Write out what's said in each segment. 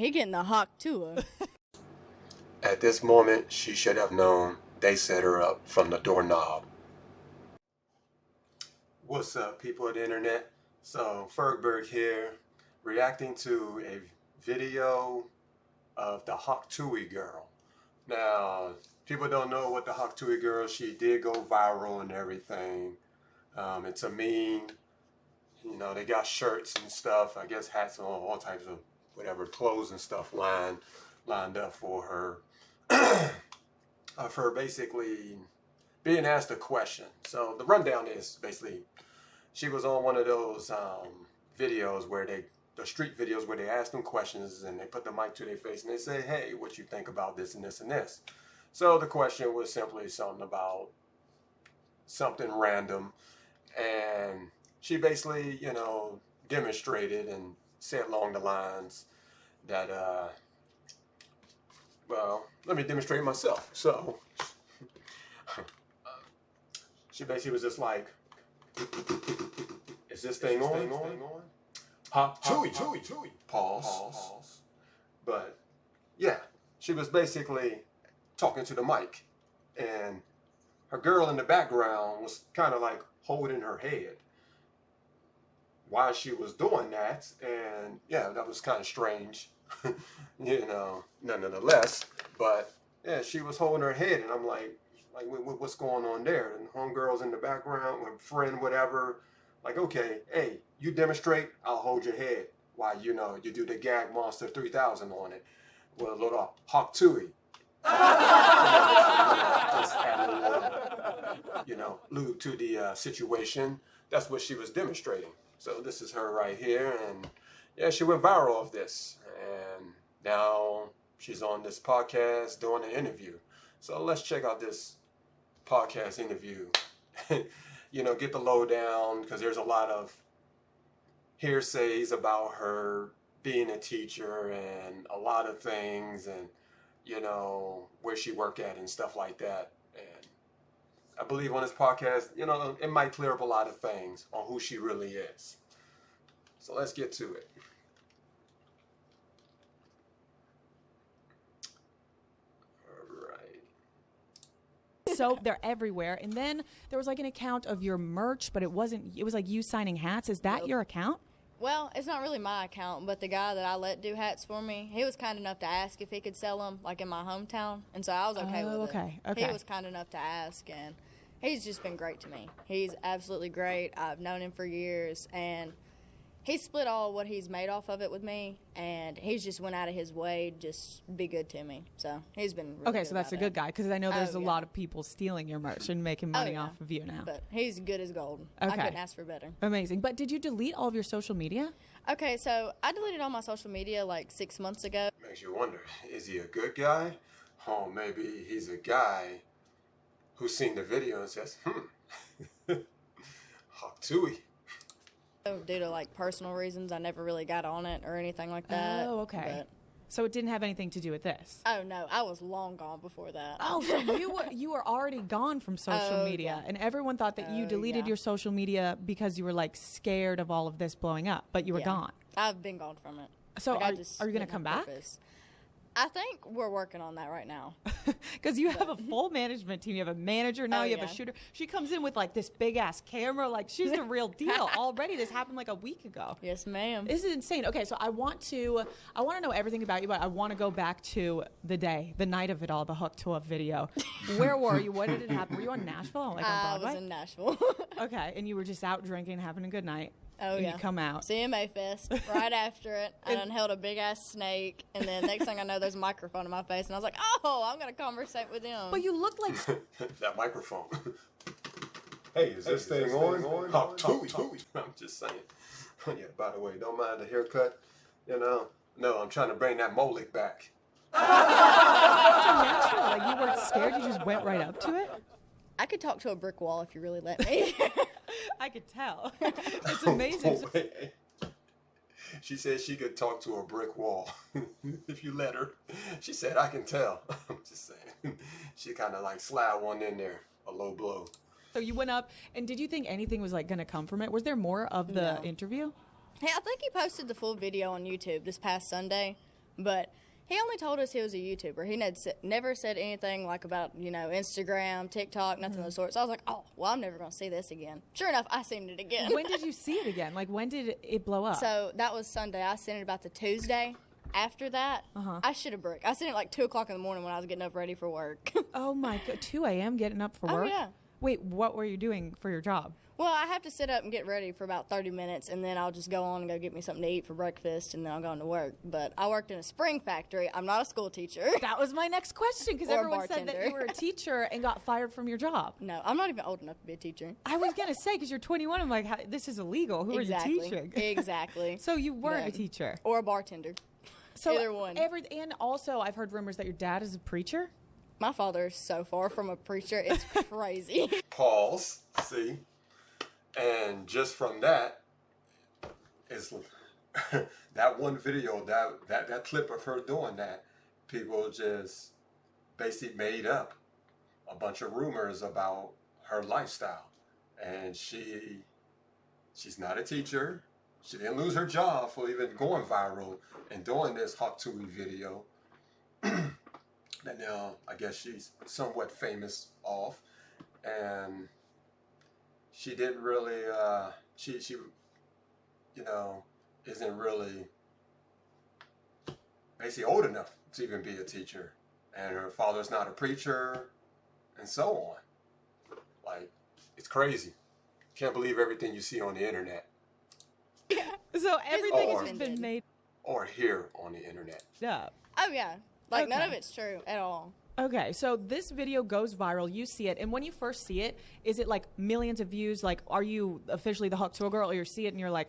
He getting the Hawk Tuah. At this moment, she should have known they set her up from the doorknob. What's up, people of the internet? So, Fergberg here, reacting to a video of the Hawk Tuah girl. Now, people don't know what the Hawk Tuah girl, she did go viral and everything. It's a meme. You know, they got shirts and stuff, I guess hats and all types of whatever, clothes and stuff lined up for her. Of her basically being asked a question. So the rundown is basically she was on one of those videos where the street videos where they ask them questions and they put the mic to their face and they say, hey, what you think about this and this and this. So the question was simply something about something random, and she basically, you know, demonstrated and said along the lines that, well, let me demonstrate myself. So she basically was just like, is this thing on? Hawk Tuah. Pause. But yeah, she was basically talking to the mic, and her girl in the background was kind of like holding her head while she was doing that, and yeah, that was kind of strange, you know, nonetheless. But yeah, she was holding her head, and I'm like, what's going on there? And homegirl's in the background, my friend, whatever. Like, okay, hey, you demonstrate, I'll hold your head while, you know, you do the Gag Monster 3000 on it with a little Hawk Tuah. Just add a little, you know, lube to the situation. That's what she was demonstrating. So this is her right here, and yeah, she went viral of this, and now she's on this podcast doing an interview. So let's check out this podcast interview. You know, get the lowdown, because there's a lot of hearsays about her being a teacher and a lot of things, and you know, where she work at and stuff like that. And I believe on this podcast, you know, it might clear up a lot of things on who she really is. So let's get to it. All right. So they're everywhere. And then there was like an account of your merch, but it was like you signing hats. Is that your account? Well, it's not really my account, but the guy that I let do hats for me, he was kind enough to ask if he could sell them, like in my hometown, and so I was okay with it. He was kind enough to ask, and he's just been great to me. He's absolutely great. I've known him for years, and he split all what he's made off of it with me, and he's just went out of his way to just be good to me. So he's been really good. So that's a good guy, because I know there's a lot of people stealing your merch and making money off of you now. But he's good as gold. Okay. I couldn't ask for better. Amazing. But did you delete all of your social media? Okay, so I deleted all my social media like 6 months ago. Makes you wonder, is he a good guy? Oh, maybe he's a guy who's seen the video and says, Hawk Tuah. Due to like personal reasons, I never really got on it or anything like that. Oh, okay. But, so it didn't have anything to do with this? oh no, I was long gone before that. Oh, so you were already gone from social media, and everyone thought that you deleted your social media because you were like scared of all of this blowing up, but you were gone. I've been gone from it. So are you going to come back? I think we're working on that right now. Because you have a full management team. You have a manager now. You have a shooter. She comes in with like this big ass camera. Like she's the real deal. Already, this happened like a week ago. Yes, ma'am. This is insane. Okay, so I want to know everything about you, but I want to go back to the night of it all, the Hawk Tuah video. Where were you? What did it happen? Were you on Nashville? Like on Broadway? I was in Nashville. Okay, and you were just out drinking, having a good night. Oh, and yeah. you come out. CMA Fest. Right after it, I done held a big-ass snake, and then next thing I know, there's a microphone in my face, and I was like, oh, I'm going to conversate with him. But you look like... that microphone. Hey, is this thing on? Hawk Tuah. I'm just saying. Yeah, by the way, don't mind the haircut. You know, no, I'm trying to bring that Molik back. So natural. Like, you weren't scared? You just went right up to it? I could talk to a brick wall if you really let me. I could tell. It's amazing. She said she could talk to a brick wall if you let her. She said, I can tell. I'm just saying. She kind of like slide one in there, a low blow. So you went up, and did you think anything was like going to come from it? Was there more of the interview? Hey, I think he posted the full video on YouTube this past Sunday. But he only told us he was a YouTuber. He never said anything like about, Instagram, TikTok, nothing of the sort. So I was like, oh, well, I'm never going to see this again. Sure enough, I seen it again. When did you see it again? Like, when did it blow up? So that was Sunday. I seen it about the Tuesday. After that, I should have bricked. I seen it like 2 o'clock in the morning when I was getting up ready for work. Oh, my God. 2 a.m. getting up for work? Oh, yeah. Wait, what were you doing for your job? Well, I have to sit up and get ready for about 30 minutes, and then I'll just go on and go get me something to eat for breakfast, and then I'll go into work. But I worked in a spring factory. I'm not a school teacher. That was my next question, because everyone said that you were a teacher and got fired from your job. No, I'm not even old enough to be a teacher. I was going to say, because you're 21, I'm like, this is illegal. Who are you teaching? Exactly. So you weren't a teacher? Or a bartender. So either one. And also, I've heard rumors that your dad is a preacher. My father is so far from a preacher, it's crazy. Pause. See? And just from that, is that one video, that clip of her doing that, people just basically made up a bunch of rumors about her lifestyle. And she's not a teacher. She didn't lose her job for even going viral and doing this Hawk Tuah video. That now, I guess she's somewhat famous off. And she didn't really, she isn't really basically old enough to even be a teacher. And her father's not a preacher, and so on. Like, it's crazy. Can't believe everything you see on the internet. Yeah. So everything has just been made. Or here on the internet. Yeah. Oh, yeah. Like, none of it's true at all. Okay, so this video goes viral. You see it, and when you first see it, is it like millions of views? Like, are you officially the Hawk Tuah girl, or you see it and you're like,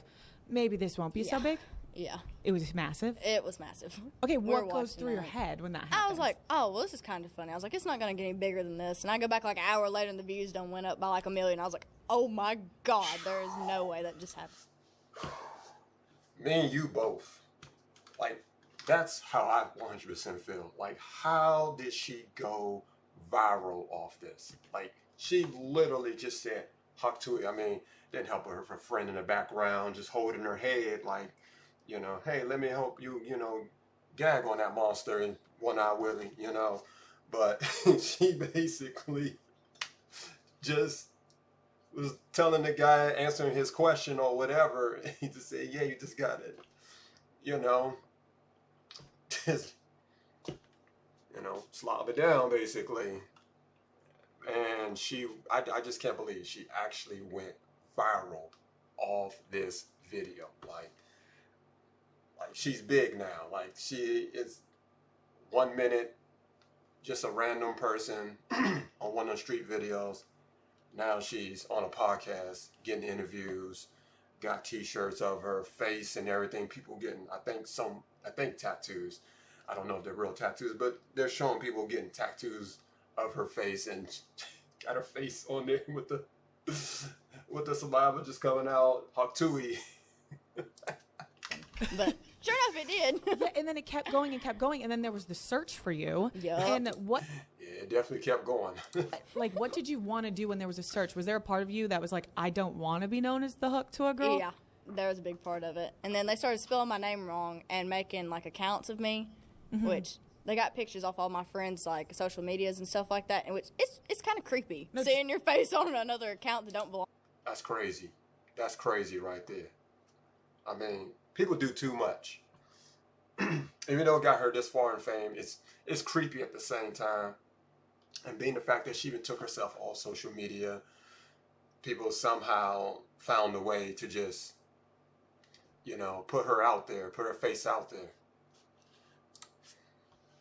maybe this won't be so big? Yeah. It was massive? It was massive. Okay, what goes through your head when that happens? I was like, oh, well, this is kind of funny. I was like, it's not going to get any bigger than this. And I go back like an hour later, and the views done went up by like 1 million. I was like, oh, my God, there is no way that just happened. Me and you both. Like, that's how I 100% feel. Like, how did she go viral off this? Like, she literally just said, Hawk Tuah. I mean, didn't help her friend in the background, just holding her head like, hey, let me help you, gag on that monster and One-Eye Willie, But she basically just was telling the guy, answering his question or whatever, and he just said, yeah, you just got it, just, slob it down, basically. And I just can't believe she actually went viral off this video. Like she's big now. Like, she is 1 minute just a random person on one of the street videos. Now she's on a podcast, getting interviews, got t-shirts of her face and everything. People getting, I think tattoos. I don't know if they're real tattoos, but they're showing people getting tattoos of her face, and got her face on there with the saliva just coming out. Hawk Tuah. But sure enough, it did. Yeah, and then it kept going and kept going, and then there was the search for you. Yeah. And what? Yeah, it definitely kept going. Like, what did you want to do when there was a search? Was there a part of you that was like, I don't want to be known as the Hawk Tuah girl? Yeah, there was a big part of it. And then they started spelling my name wrong and making like accounts of me, which they got pictures off all my friends, like social medias and stuff like that. And which it's kind of creepy seeing your face on another account that don't belong. That's crazy. That's crazy right there. I mean, people do too much. Even though it got her this far in fame, it's creepy at the same time. And being the fact that she even took herself off social media, people somehow found a way to just, put her out there, put her face out there.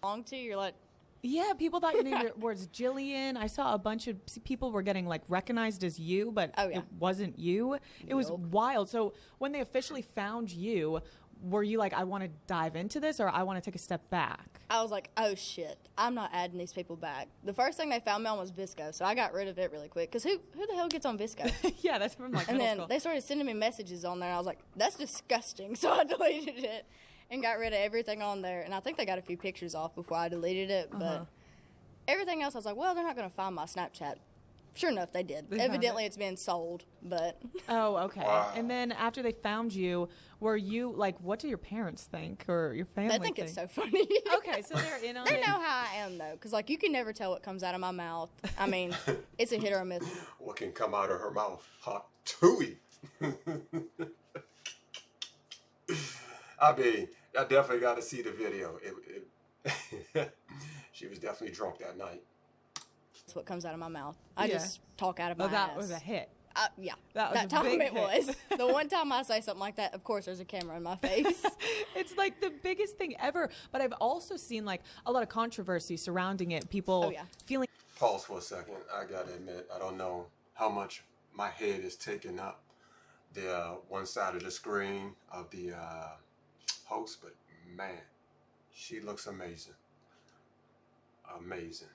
Belong to, you're like, yeah, people thought your name was Jillian. I saw a bunch of people were getting like recognized as you, but it wasn't you. It was wild. So when they officially found you, were you like, I want to dive into this, or I want to take a step back? I was like, oh shit, I'm not adding these people back. The first thing they found me on was Visco, so I got rid of it really quick. Because who the hell gets on Visco? Yeah, that's from like and middle then school. They started sending me messages on there, and I was like, that's disgusting. So I deleted it and got rid of everything on there. And I think they got a few pictures off before I deleted it, but everything else I was like, well, they're not going to find my Snapchat Sure enough, they did. Evidently, it's been sold, but... Oh, okay. Wow. And then after they found you, were you, like, what do your parents think or your family think? They think it's so funny. Okay, so they're in on They it. know how I am, though, because, like, you can never tell what comes out of my mouth. I mean, it's a hit or a miss. What can come out of her mouth? Hawk Tuah. I mean, I definitely got to see the video. She was definitely drunk that night. That's what comes out of my mouth. I just talk out of my ass. That was a hit. Yeah, that time big it hit. was. The one time I say something like that, of course, there's a camera in my face. It's like the biggest thing ever. But I've also seen like a lot of controversy surrounding it. People feeling. Pause for a second. I gotta admit, I don't know how much my head is taking up the one side of the screen of the host, but man, she looks amazing. Amazing.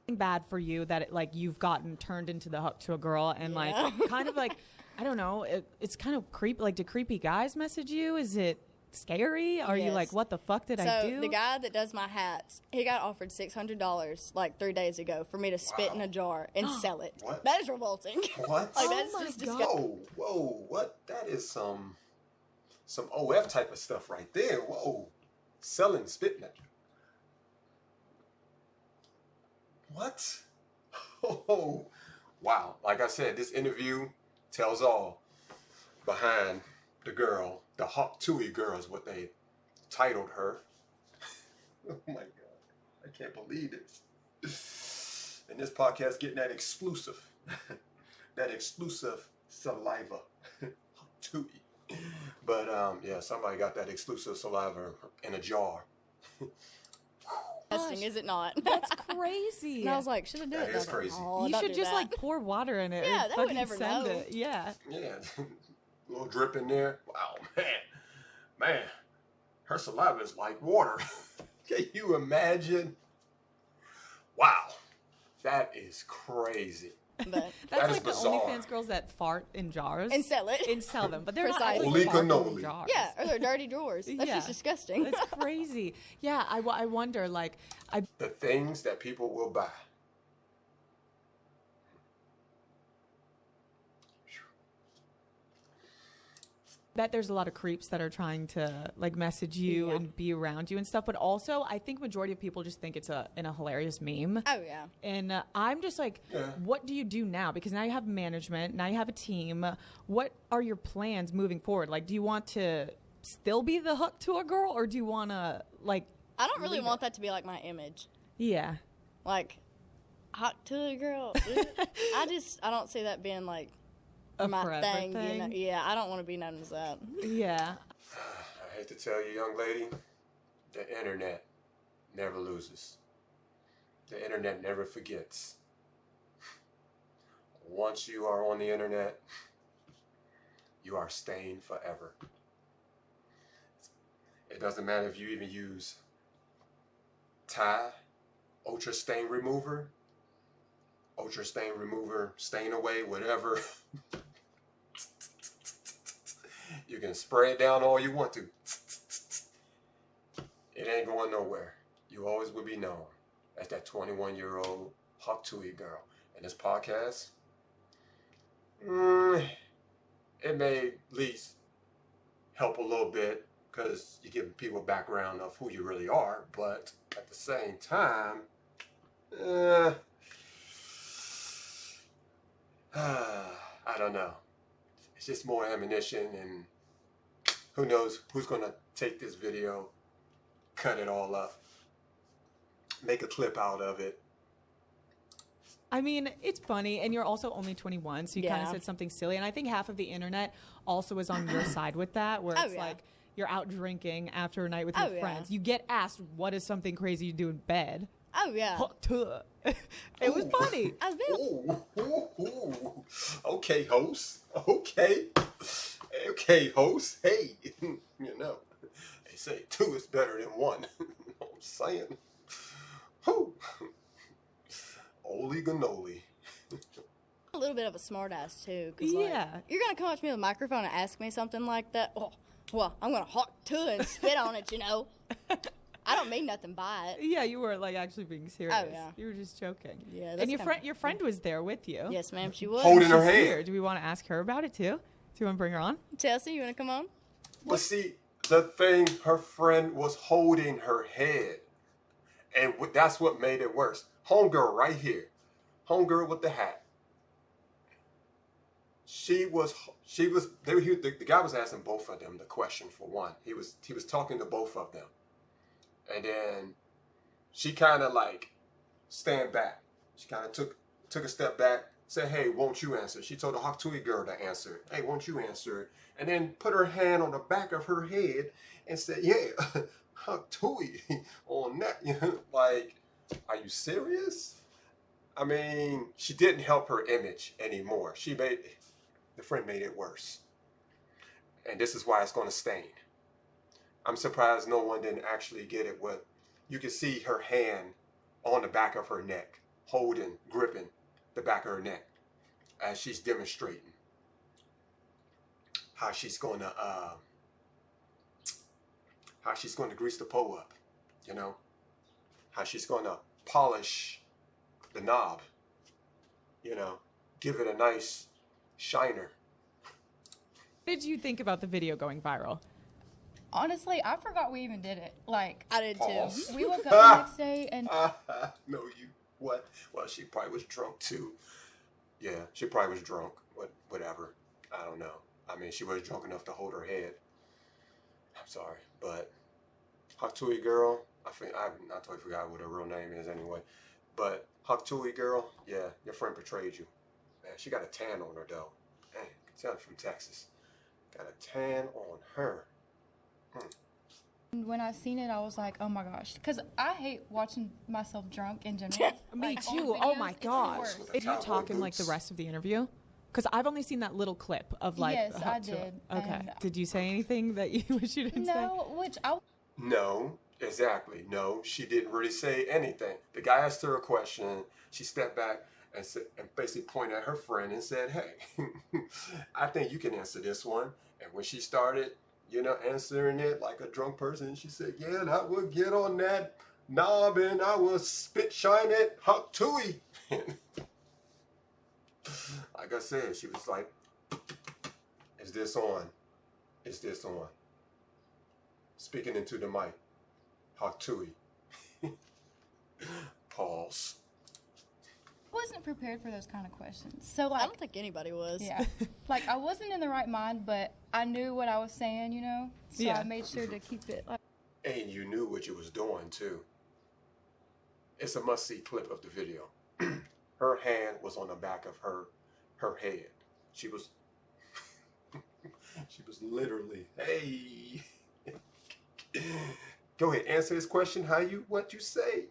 Bad for you that it, like you've gotten turned into the Hawk Tuah girl and like kind of like I don't know, it's kind of creepy. Like, do creepy guys message you? Is it scary? Are you like, what the fuck did I do? So the guy that does my hats, he got offered $600 like 3 days ago for me to spit in a jar and sell it. What? That is revolting. What? Like, that's just disgusting. Whoa, what? That is some OF type of stuff right there. Whoa, selling spit in a jar. What? Oh, wow. Like I said, this interview tells all behind the girl. The Hawk Tuah girl is what they titled her. Oh my God. I can't believe it. And this podcast getting that exclusive saliva. Hawk Tuah. But yeah, somebody got that exclusive saliva in a jar. Is it not? That's crazy. And I was like, should I do it? That is crazy. You should just like pour water in it. Yeah, and they would fucking never send know. it. Yeah. Yeah, a little drip in there. Wow, man, her saliva is like water. Can you imagine? Wow, that is crazy. But That's like bizarre. the OnlyFans girls that fart in jars and sell it. and sell them, but they're Precisely. not actually Holy farting in cannoli. jars. Yeah, or they're dirty drawers. That's just disgusting. It's crazy. Yeah, I wonder, like, The things that people will buy. bet there's a lot of creeps that are trying to like message you and be around you and stuff. But also, I think majority of people just think it's a hilarious meme. Oh yeah. And I'm just like, what do you do now? Because now you have management, now you have a team. What are your plans moving forward? Like, do you want to still be the Hawk Tuah girl, or do you want to like? I don't really want that to be like my image. Yeah. Like, Hawk Tuah girl. I don't see that being like my thing. You know? Yeah, I don't want to be known as that. Yeah. I hate to tell you, young lady, the internet never loses. The internet never forgets. Once you are on the internet, you are stained forever. It doesn't matter if you even use Tide, Ultra Stain Remover, Stain Away, whatever. You can spray it down all you want to. It ain't going nowhere. You always will be known as that 21-year-old Hawk Tuah girl. And this podcast, it may at least help a little bit because you give people a background of who you really are, but at the same time, I don't know. It's just more ammunition, and who knows who's going to take this video, cut it all up, make a clip out of it. I mean, it's funny, and you're also only 21, so you kind of said something silly, and I think half of the internet also is on your side with that, where it's like you're out drinking after a night with your friends. You get asked, what is something crazy you do in bed? Oh, yeah. Hawk Tuah. It was funny. Okay, host. Okay, host. Hey, you know, they say two is better than one. You know what I'm saying? Whew. Holy cannoli. A little bit of a smartass too. Cause like, you're going to come up to me with a microphone and ask me something like that. Oh, well, I'm going to Hawk Tuah and spit on it, you know. I don't mean nothing by it. Yeah, you were like actually being serious. Oh, yeah. You were just joking. Yeah. And your friend was there with you. Yes, ma'am, she was. Holding her hand. Here. Do we want to ask her about it too? Do you want to bring her on? Chelsea, you want to come on? But see, the thing, her friend was holding her head. And that's what made it worse. Homegirl right here. Homegirl with the hat. The guy was asking both of them the question for one. He was talking to both of them. And then she kind of like stand back. She kind of took a step back, said, hey, won't you answer? She told the Hawk Tuah girl to answer it. Hey, won't you answer it? And then put her hand on the back of her head and said, yeah, Hawk Tuah on that. Like, are you serious? I mean, she didn't help her image anymore. The friend made it worse. And this is why it's going to stain. I'm surprised no one didn't actually get it. You can see her hand on the back of her neck, gripping the back of her neck as she's demonstrating how she's going to grease the pole up, how she's going to polish the knob, give it a nice shiner. What did you think about the video going viral? Honestly, I forgot we even did it. Like, I did too. We woke up the next day and no, you what? Well, she probably was drunk too. Yeah, she probably was drunk. Whatever. I don't know. I mean, she was drunk enough to hold her head. I'm sorry, but Hawk Tuah girl, I totally forgot what her real name is anyway. But Hawk Tuah girl, yeah, your friend betrayed you. Man, she got a tan on her though. Dang, tell her from Texas. Got a tan on her. when I seen it, I was like, oh my gosh. Because I hate watching myself drunk in general. Me like, too. videos, Oh my gosh. Did you talk in like boots. the rest of the interview? Because I've only seen that little clip of like. Yes, I did. Okay. Did you say anything that you wish you didn't say? No, No, exactly. No, she didn't really say anything. The guy asked her a question. She stepped back and basically pointed at her friend and said, hey, I think you can answer this one. And when she started, answering it like a drunk person, she said, yeah, and I will get on that knob and I will spit shine it, Hawk Tuah. Like I said, she was like, is this on? Is this on? Speaking into the mic, Hawk Tuah. Pause. I wasn't prepared for those kind of questions. So like, I don't think anybody was. Yeah. Like, I wasn't in the right mind, but I knew what I was saying, So Yeah. I made sure to keep it like. And you knew what you was doing too. It's a must-see clip of the video. Her hand was on the back of her head. She was literally, hey. Go ahead, answer this question. What you say?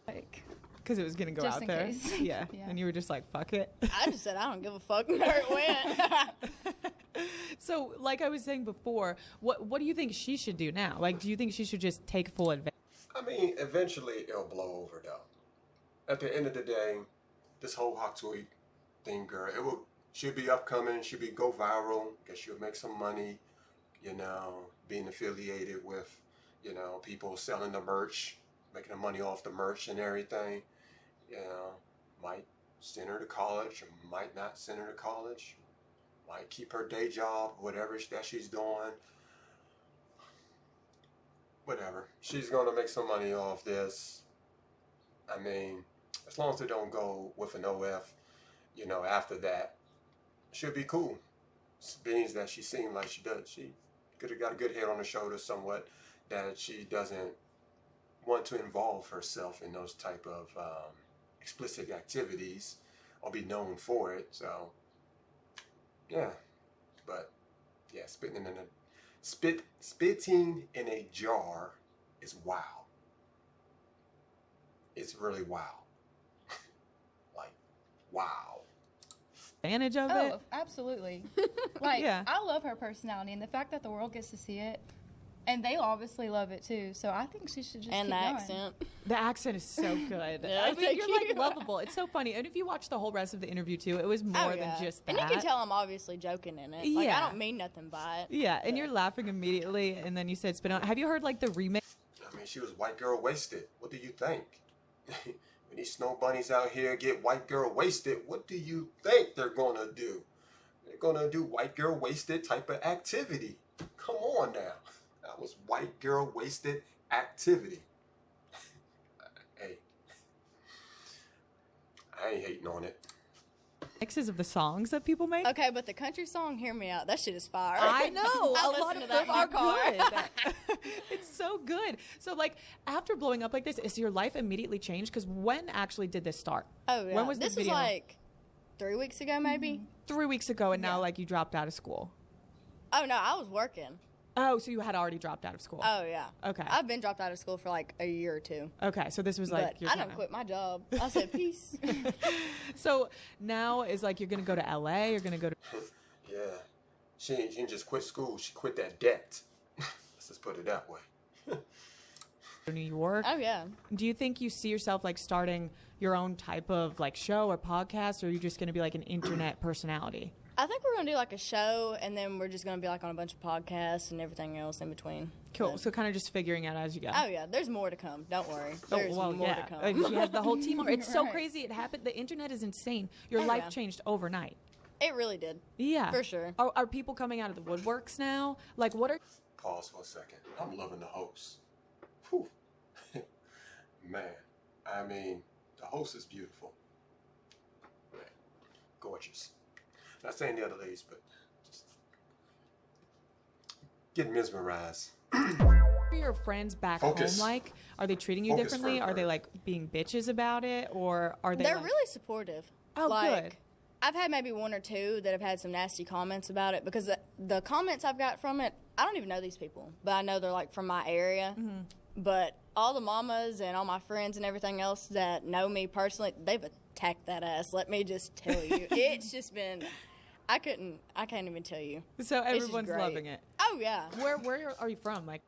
Like, Because it was going to go Just out in there. case. Yeah. Yeah. And you were just like, fuck it. I just said I don't give a fuck where it went. So, like I was saying before, what do you think she should do now? Like, do you think she should just take full advantage? I mean, eventually it'll blow over though. At the end of the day, this whole Hawk Tuah thing, girl, she'll be upcoming, she'll go viral, because she'll make some money, being affiliated with, people selling the merch, making the money off the merch and everything. Might send her to college or might not send her to college. Might keep her day job, whatever that she's doing. Whatever. She's going to make some money off this. I mean, as long as it don't go with an OF, after that, she'll be cool. Being that she seemed like she does. She could have got a good head on her shoulder somewhat, that she doesn't want to involve herself in those type of explicit activities or be known for it. So, yeah. But, yeah, spitting in a jar is wow. It's really wow. Like, wow. Advantage of it? Oh, absolutely. Like, Yeah. I love her personality, and the fact that the world gets to see it, And they obviously love it too, so I think she should just and keep the going. accent. The accent is so good. Yeah, I mean, you're like lovable. It's so funny. And if you watch the whole rest of the interview too, it was more than just that. And you can tell I'm obviously joking in it. Like, I don't mean nothing by it. Yeah, and you're laughing immediately, and then you said spin on. Have you heard like the remix? I mean, she was white girl wasted. What do you think? When these snow bunnies out here get white girl wasted, what do you think they're gonna do? They're gonna do white girl wasted type of activity. Come on now. That was white girl wasted activity. Hey, I ain't hating on it. Mixes of the songs that people make. Okay, but the country song, hear me out. That shit is fire. I know. I a lot of that them are car. good. It's so good. So, like, after blowing up like this, is your life immediately changed? Because when actually did this start? Oh, yeah. When was this video? was like 3 weeks ago, maybe. 3 weeks ago, and now, like, you dropped out of school. Oh, no, I was working. Oh, so you had already dropped out of school. Oh, yeah. Okay. I've been dropped out of school for like a year or two. Okay, so this was like... But I don't quit my job. I said, peace. So now is like you're going to go to LA, you're going to go to... Yeah. She didn't just quit school. She quit that debt. Let's just put it that way. New York. Oh, yeah. Do you think you see yourself like starting your own type of like show or podcast, or are you just going to be like an internet personality? I think we're going to do like a show, and then we're just going to be like on a bunch of podcasts and everything else in between. Cool. So kind of just figuring out as you go. Oh, yeah. There's more to come. Don't worry. There's more to come. Like, she has the whole team. It's so crazy. It happened. The internet is insane. Your life changed overnight. It really did. Yeah. For sure. Are people coming out of the woodworks now? Like, what are... Pause for a second. I'm loving the host. Whew. Man, I mean, the host is beautiful. Man, gorgeous. Not saying the other ladies, but just getting mesmerized. What are your friends back home like? Are they treating you differently? Are they like being bitches about it, or are they? They're really supportive. Oh, good. I've had maybe one or two that have had some nasty comments about it, because the comments I've got from it, I don't even know these people, but I know they're like from my area. Mm-hmm. But all the mamas and all my friends and everything else that know me personally, they've attacked that ass. Let me just tell you, it's just been. I can't even tell you. So everyone's loving it. Oh yeah. Where are you from? Like,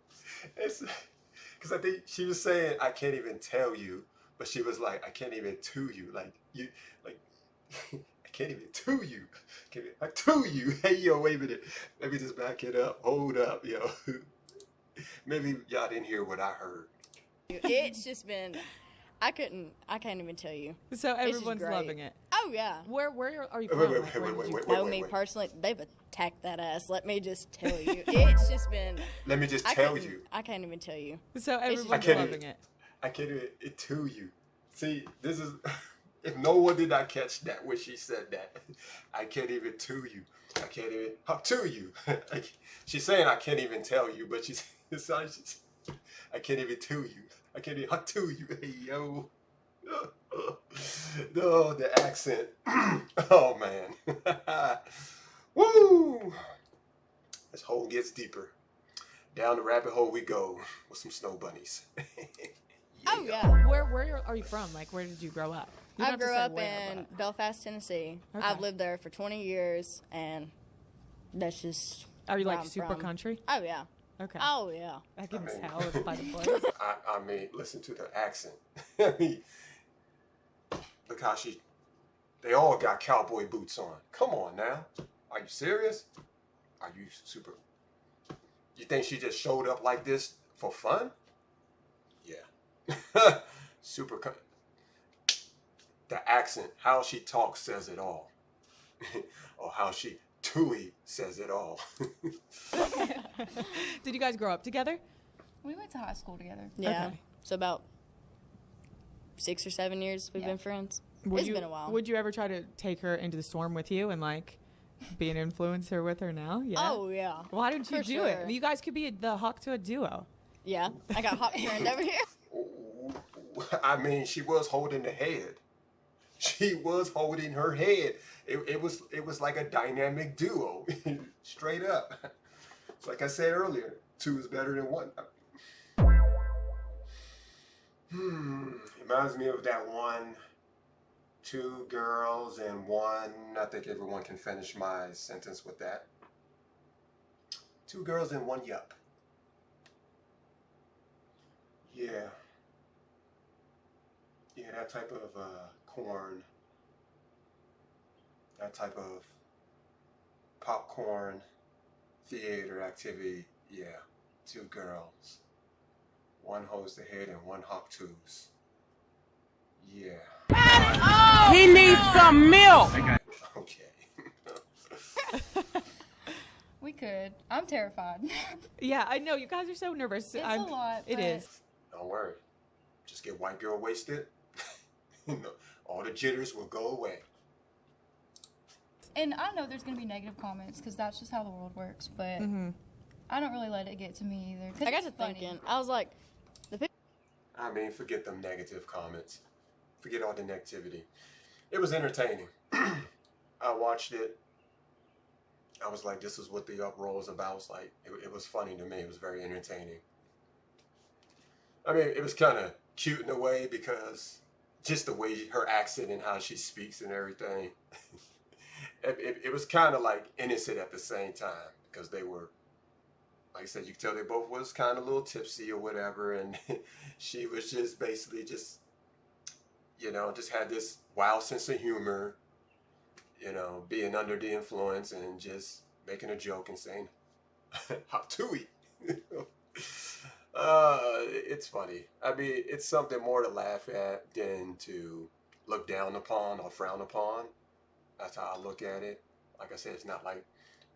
because I think she was saying I can't even tell you, but she was like I can't even to you, like you, like I can't even to you, to you. Hey yo, wait a minute. Let me just back it up. Hold up, yo. Maybe y'all didn't hear what I heard. It's just been. I can't even tell you. So everyone's loving it. Oh yeah. Where are you from? Wait, know me personally, they've attacked that ass. Let me just tell you. It's just been. Let me just tell you. I can't even tell you. So everyone's loving it. I can't even to you. See, this is if no one did not catch that when she said that, I can't even to you. I can't even Hawk to you. She's saying I can't even tell you, but she's I can't even to you. I can't even Hawk to you. Hey yo. No, the accent. Oh man. Woo! This hole gets deeper. Down the rabbit hole we go with some snow bunnies. Oh yeah. Where are you from? Like, where did you grow up? I grew up in Belfast, Tennessee. Okay. I've lived there for 20 years, and that's just. Are you like super country? Oh yeah. Okay. Oh yeah. I can tell by the voice. I mean, listen to the accent. I mean, look how they all got cowboy boots on. Come on now. Are you serious? Are you super? You think she just showed up like this for fun? Yeah. Super. The accent, how she talks says it all. Or how she Tuah says it all. Did you guys grow up together? We went to high school together. Yeah. Okay. So about 6 or 7 years we've been friends. It's been a while. Would you ever try to take her into the storm with you and like be an influencer with her now? Yeah. Oh yeah. Why didn't you do it? You guys could be the Hawk Tuah duo. Yeah. I got Hawk turned over here. I mean, she was holding the head. She was holding her head. It was like a dynamic duo, straight up. It's like I said earlier, 2 is better than 1. Reminds me of that one, 2 girls and 1. I think everyone can finish my sentence with that. 2 girls and 1 yup. that type of corn, that type of popcorn theater activity, yeah. 2 girls. One holds the head and one Hawk Tuahs. Yeah. He needs some milk. Okay. We could. I'm terrified. Yeah, I know. You guys are so nervous. It's a lot. It is. Don't worry. Just get white girl wasted. All the jitters will go away. And I know there's going to be negative comments because that's just how the world works, but I don't really let it get to me either. I got to thinking. I was like, I mean, forget them negative comments. Forget all the negativity. It was entertaining. I watched it. I was like, this is what the uproar was about. It was like, it was funny to me. It was very entertaining. I mean, it was kind of cute in a way because just the way her accent and how she speaks and everything. It was kind of like innocent at the same time because they were, like I said, you could tell they both was kind of a little tipsy or whatever. And she was just basically just, just had this wild sense of humor, being under the influence and just making a joke and saying, Hawk Tuah. It's funny. I mean, it's something more to laugh at than to look down upon or frown upon. That's how I look at it. Like I said, it's not like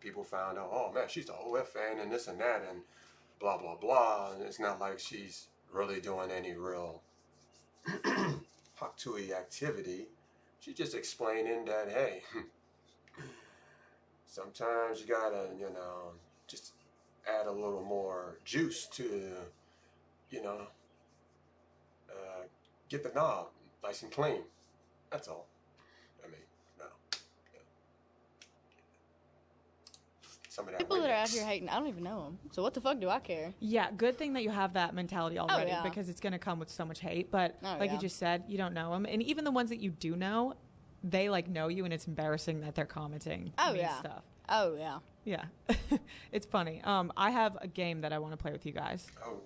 people found out, oh man, she's an OF fan and this and that and blah, blah, blah. And it's not like she's really doing any real Hawk Tuah activity. She's just explaining that, hey, sometimes you gotta, just add a little more juice to, get the knob nice and clean. That's all. I mean, no. Some of that people that are out here hating, I don't even know them. So what the fuck do I care? Yeah, good thing that you have that mentality already because it's going to come with so much hate. But you just said, you don't know them. And even the ones that you do know, they know you and it's embarrassing that they're commenting stuff. Oh, yeah. Yeah. It's funny. I have a game that I want to play with you guys. Oh,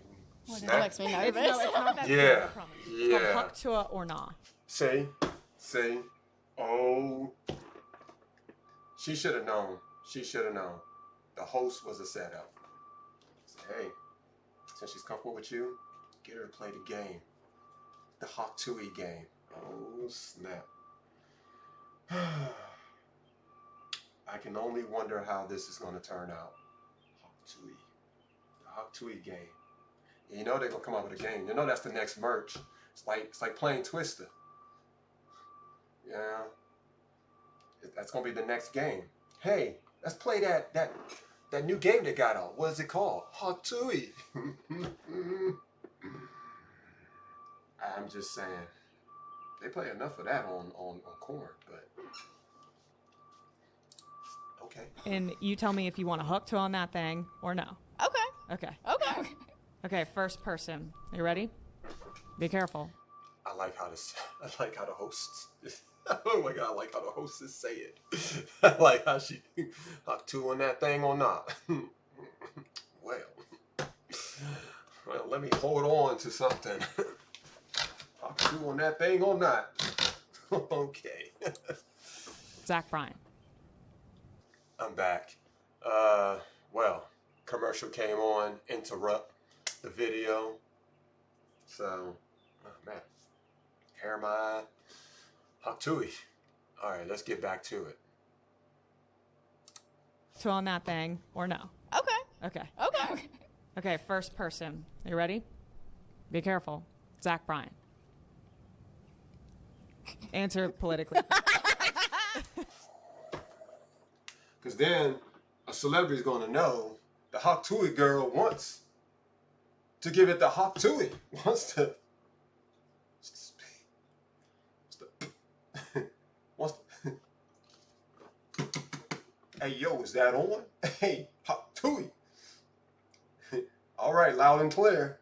that makes me nervous. It's not that yeah. I promise. It's called Hawk Tuah or Nah. Say, oh, she should have known. She should have known. The host was a setup. So, hey, since she's comfortable with you, get her to play the game. The Hawk Tuah game. Oh, snap. I can only wonder how this is going to turn out. Hawk Tuah. The Hawk Tuah game. And they're going to come out with a game. That's the next merch. It's like playing Twister. Yeah. That's going to be the next game. Hey, let's play that new game they got out. What is it called? Hawk Tuah. I'm just saying. They play enough of that on corn, but okay. And you tell me if you want to Hawk Tuah on that thing or no. Okay. Okay, first person. You ready? Be careful. I like how the hosts. Oh my God, I like how the hostess say it. I like how she Hawk Tuah on that thing or not. Well, let me hold on to something. Hawk Tuah on that thing or not. Okay. Zach Bryan. I'm back. Commercial came on, interrupt the video. So, oh man, hair in my eye. Hawk Tuah. All right, let's get back to it. So on that thing or no? Okay. Okay, first person. You ready? Be careful. Zach Bryan. Answer politically. Because then a celebrity is going to know the Hawk Tuah girl wants to give it the Hawk Tuah. Wants to. Hey, yo, is that on? Hey, Hawk Tuah. All right, loud and clear.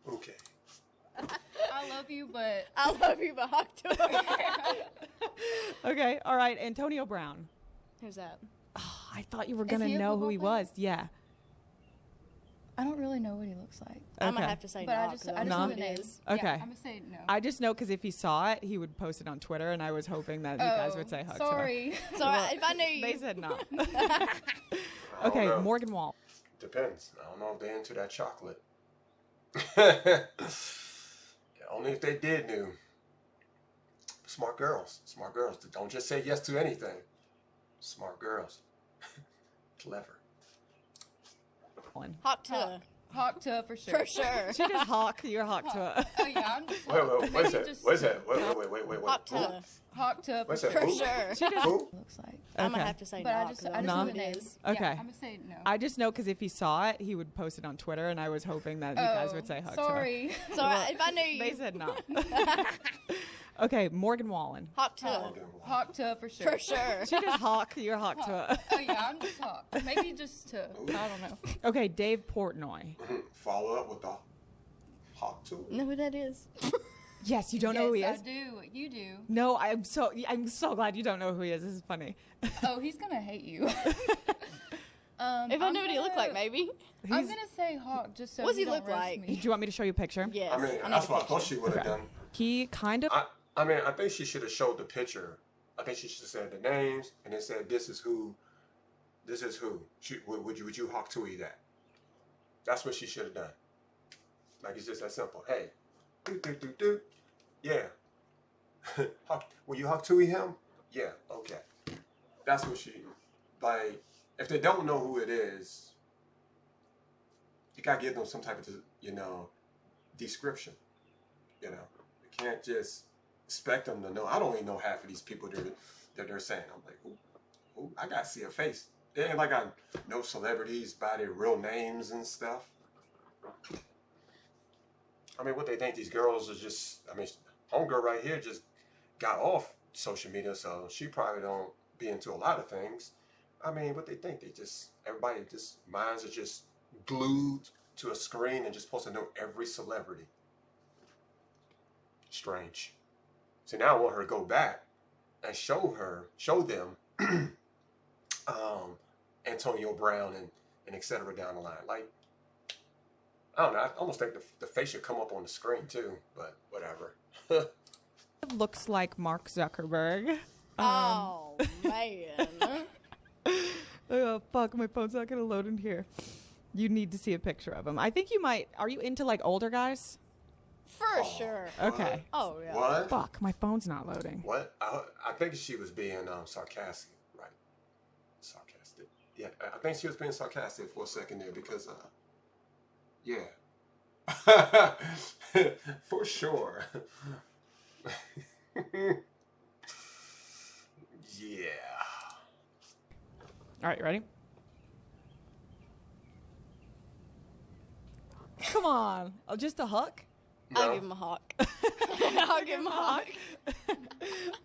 Okay. I love you, but Hawk Tuah. Okay, all right, Antonio Brown. Who's that? Oh, I thought you were going to know who he was. Yeah. I don't really know what he looks like. I'm gonna have to say but no. I just know the name. Okay. Yeah, I'm gonna say no. I just know because if he saw it, he would post it on Twitter, and I was hoping that you guys would say Hawk Tuah. Sorry. Sorry, if I knew you. They said no. Okay, Morgan Wall. Depends. I don't know if they're into that chocolate. Only if they did knew. Smart girls. Smart girls. Don't just say yes to anything. Smart girls. Clever. Hawk Tuah. Hawk Tuah for sure. For sure. She just Hawk. You're Hawk Tuah. Oh yeah, I'm just. Wait, what's that? What's that? Wait. Hawk Tuah. Hawk Tuah What's for that? For Who? sure. She just looks like. I'm gonna have to say But no. I just know the name. Okay. Yeah, I'm gonna say no. I just know because if he saw it, he would post it on Twitter, and I was hoping that you guys would say Hawk Tuah. Sorry. Sorry, if I knew you. They said no. Okay, Morgan Wallen. Hawk Tuah. Hawk Tuah for sure. For sure. She just Hawk. You're Hawk Tuah. Oh yeah, I'm just Hawk. Maybe just to. I don't know. Okay, Dave Portnoy. Follow up with the Hawk Tuah. Know who that is? Yes, you don't know who he is. I do. You do. No, I'm so glad you don't know who he is. This is funny. Oh, he's gonna hate you. If I knew what he looked like, maybe. I'm gonna say Hawk just so. What's he don't look roast like? me. Do you want me to show you a picture? Yes. I mean, need that's a what I thought picture. she would have done. He kind of. I think she should have showed the picture. I think she should have said the names and then said, "This is who. This is who." Would you Hawk Tuah that? That's what she should have done. Like it's just that simple. Hey, do. Yeah. Will you Hawk Tuah him? Yeah. Okay. That's what she like. If they don't know who it is, you gotta give them some type of description. You can't just expect them to know. I don't even know half of these people that they're saying. I'm like, ooh, I gotta see a face. It ain't like I know celebrities by their real names and stuff. I mean, what they think these girls are just. I mean, homegirl right here just got off social media, so she probably don't be into a lot of things. I mean, what they think, everybody minds are just glued to a screen and just supposed to know every celebrity. Strange. So now I want her to go back and show them Antonio Brown and et cetera down the line. Like, I don't know, I almost think the face should come up on the screen too, but whatever. Looks like Mark Zuckerberg. Oh, man. Oh, fuck, my phone's not going to load in here. You need to see a picture of him. I think you might. Are you into, like, older guys? For sure. Okay. Oh, yeah. What? Fuck, my phone's not loading. What? I think she was being sarcastic, right? Sarcastic. Yeah, I think she was being sarcastic for a second there because, yeah. For sure. Yeah. All right, you ready? Come on. Oh, just a hook? No. I'll give him a hawk. I'll give him a hawk.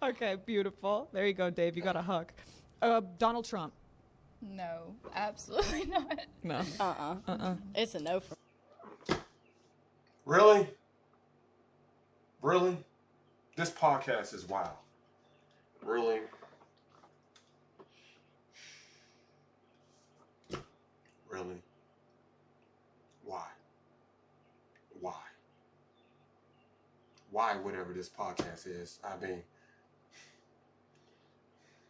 Okay, beautiful. There you go, Dave. You got a hook. Donald Trump. No, absolutely not. No. It's a no for me. Really? Really? This podcast is wild. Really? Really? Why? Why whatever this podcast is? I mean,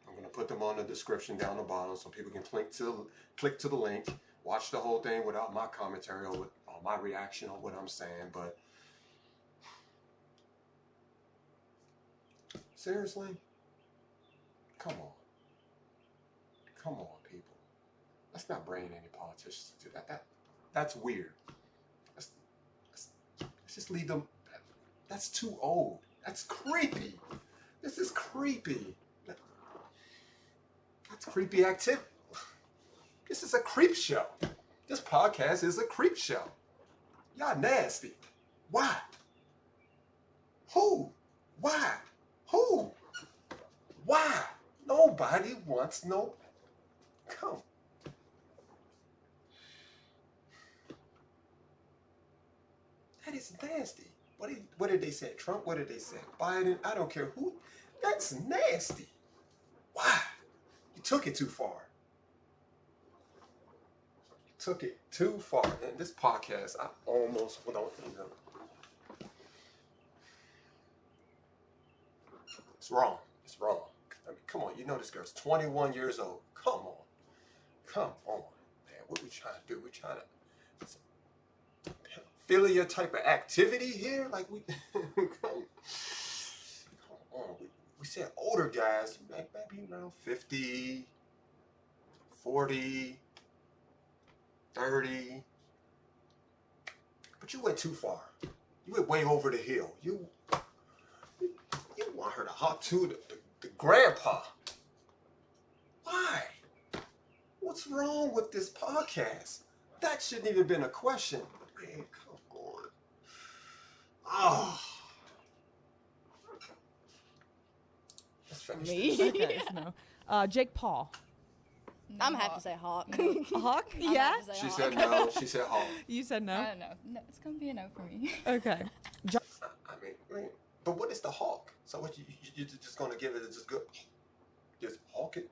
I'm going to put them on the description down the bottom so people can click to the link, watch the whole thing without my commentary or my reaction on what I'm saying, but seriously? Come on, people. Let's not bring any politicians to that. That's weird. Let's just leave them. That's too old. That's creepy. This is creepy. That's creepy activity. This is a creep show. This podcast is a creep show. Y'all nasty. Why? Who? Why? Who? Why? Nobody wants no. Come. That is nasty. What did they say? Trump? What did they say? Biden? I don't care who. That's nasty. Why? You took it too far. took it too far. And this podcast, I almost don't even. It's wrong. It's wrong. I mean, come on. You know this girl's 21 years old. Come on. Come on, man. What we trying to do? We trying to pedophilia type of activity here? Like we come on. We said older guys, maybe around 50, 40, 30. But you went too far. You went way over the hill. You want her to Hawk Tuah the grandpa. Why? What's wrong with this podcast? That shouldn't even been a question. Man, come on. Oh. Let's finish Me? Okay, no. Jake Paul. No, I'm happy to say Hawk. Hawk? Yeah? She said no. She said Hawk. You said no? I don't know. No, it's going to be a no for me. Okay. I mean, but what is the Hawk? So what you're just going to give it just good? Just hawk it?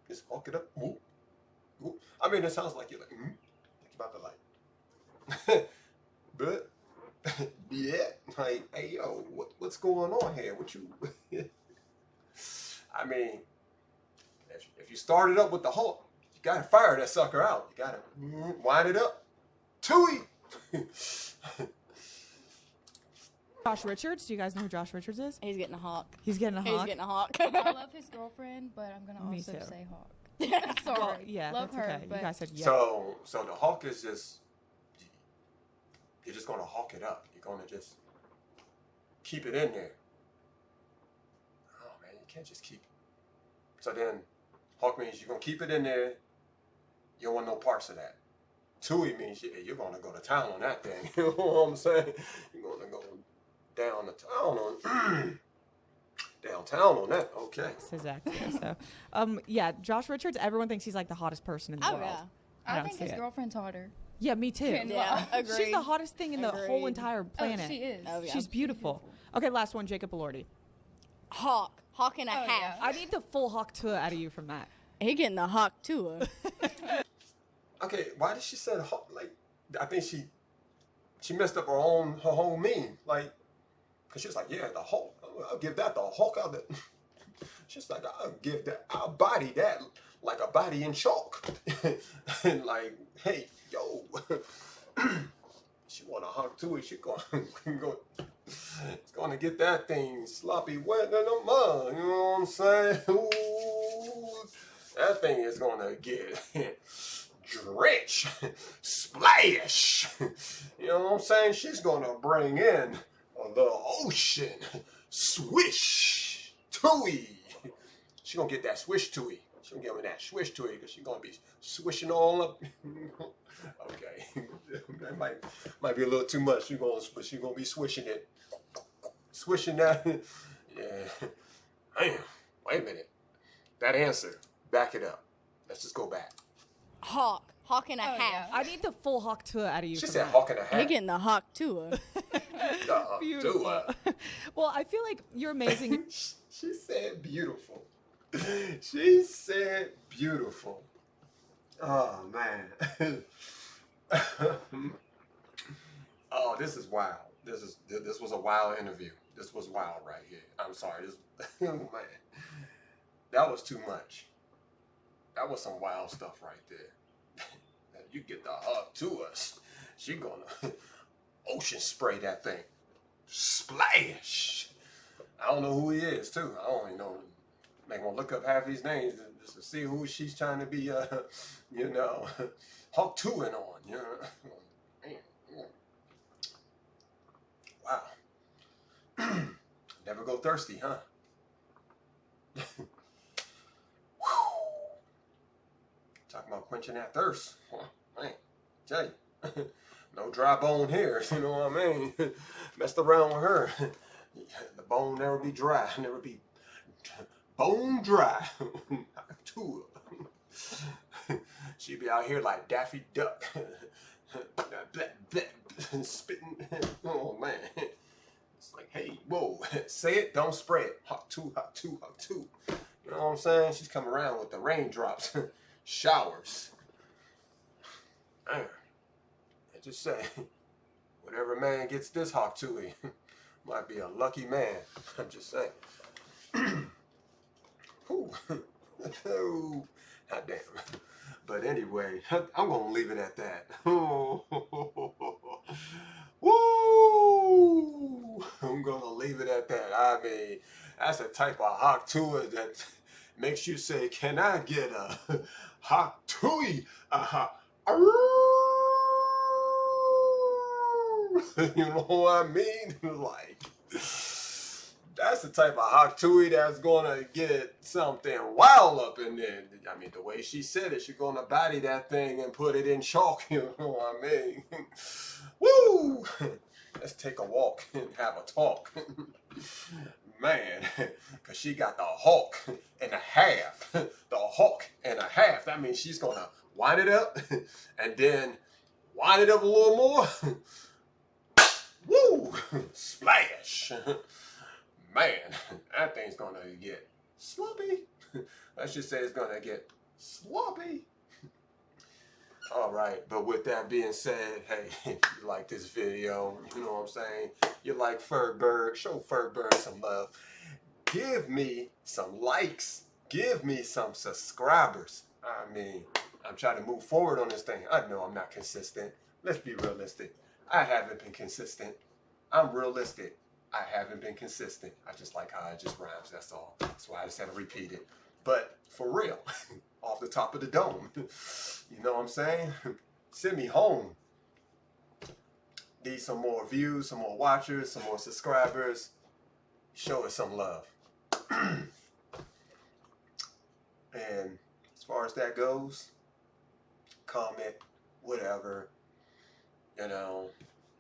Just hawk it up? Ooh. Ooh. I mean, it sounds like you're like, like you're about to like. But, yeah. Like, hey, yo, what's going on here? What you... I mean, if you started up with the Hawk, you got to fire that sucker out. You got to wind it up. Tuah! Josh Richards. Do you guys know who Josh Richards is? He's getting a Hawk. He's getting a Hawk? He's getting a Hawk. I love his girlfriend, but I'm going to also say Hawk. Sorry. Well, yeah, love that's her, okay. but You guys said yeah. So the Hawk is just, you're just going to hawk it up. You're going to just keep it in there. Oh, man, you can't just keep. So then, Hawk means you're going to keep it in there. You don't want no parts of that. Tuah means you're going to go to town on that thing. You know what I'm saying? You're going to go down the town on downtown on that. Okay. That's exactly. So, yeah, Josh Richards. Everyone thinks he's like the hottest person in the world. Yeah. I think his girlfriend's hotter. Yeah, me too. Yeah, agreed. She's the hottest thing in the whole entire planet. Oh, she is. Oh, yeah. She's beautiful. Okay, last one, Jacob Elordi. Hawk and a half. Yeah. I need the full Hawk Tuah out of you from that. He getting the Hawk Tuah. Okay, why did she say Hawk? Like, I think she messed up her whole meme. Like, cause she was like, yeah, the Hawk. I'll give that the Hawk out. She's like, I'll body that like a body in chalk. And like, hey, yo, she want a Hawk Tuah. She it's gonna get that thing sloppy wet in the mud. You know what I'm saying? Ooh, that thing is gonna get drenched, splash. You know what I'm saying? She's gonna bring in the ocean, swish, Tuah. She gonna get that swish Tuah. She gonna give me that swish Tuah because she gonna be swishing all up. Okay, that might be a little too much. She gonna be swishing it, swishing that. Yeah. Damn. Wait a minute. That answer. Back it up. Let's just go back. Hawk and a half. Yeah. I need the full Hawk Tuah out of you. She from said that. Hawk and a half. He getting the Hawk Tuah. Beautiful. Well, I feel like you're amazing. She said beautiful. She said beautiful. Oh, man. Oh, this is wild. This was a wild interview. This was wild right here. I'm sorry. Man, that was too much. That was some wild stuff right there. You get the Hawk Tuah. She gonna ocean spray that thing. Splash. I don't know who he is too. I don't even know. Make me look up half these names just to see who she's trying to be. Hawk Tuah on. You know. Wow. Never go thirsty, huh? Talking about quenching that thirst. Man, tell you. No dry bone here, you know what I mean? Messed around with her. The bone never be dry, never be bone dry. Tuah. She be out here like Daffy Duck. Spitting. Oh, man. It's like, hey, whoa. Say it, don't spray it. Hawk Tuah, Hawk Tuah, Hawk Tuah. You know what I'm saying? She's coming around with the raindrops. Showers. Man, I just say, whatever man gets this Hawk Tuah might be a lucky man. I'm just saying. Ooh. Oh, God damn. But anyway, I'm going to leave it at that. Woo! I'm going to leave it at that. I mean, that's the type of Hawk Tuah that makes you say, can I get a Hawk Tuah? You know what I mean? Like, that's the type of Hawk Tuah that's gonna get something wild up in there. I mean, the way she said it, she's gonna body that thing and put it in chalk. You know what I mean? Woo! Let's take a walk and have a talk. Man, because she got the Hawk and a half. The Hawk and a half. That means she's gonna wind it up and then wind it up a little more. Woo! Splash! Man, that thing's gonna get sloppy. Let's just say it's gonna get sloppy. All right, but with that being said, hey, if you like this video, you know what I'm saying? You like Fergberg, show Fergberg some love. Give me some likes. Give me some subscribers. I mean, I'm trying to move forward on this thing. I know I'm not consistent. Let's be realistic. I haven't been consistent. I'm realistic. I haven't been consistent. I just like how it just rhymes, that's all. That's why I just had to repeat it. But for real, off the top of the dome, you know what I'm saying? Send me home. Need some more views, some more watchers, some more subscribers. Show us some love. And as far as that goes, comment, whatever, you know,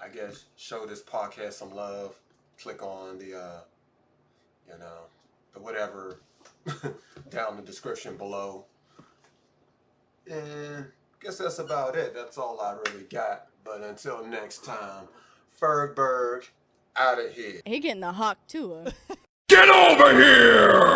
I guess show this podcast some love. Click on the, you know, the whatever down in the description below. And I guess that's about it. That's all I really got. But until next time, Fergberg out of here. He getting the Hawk Tuah. Get over here!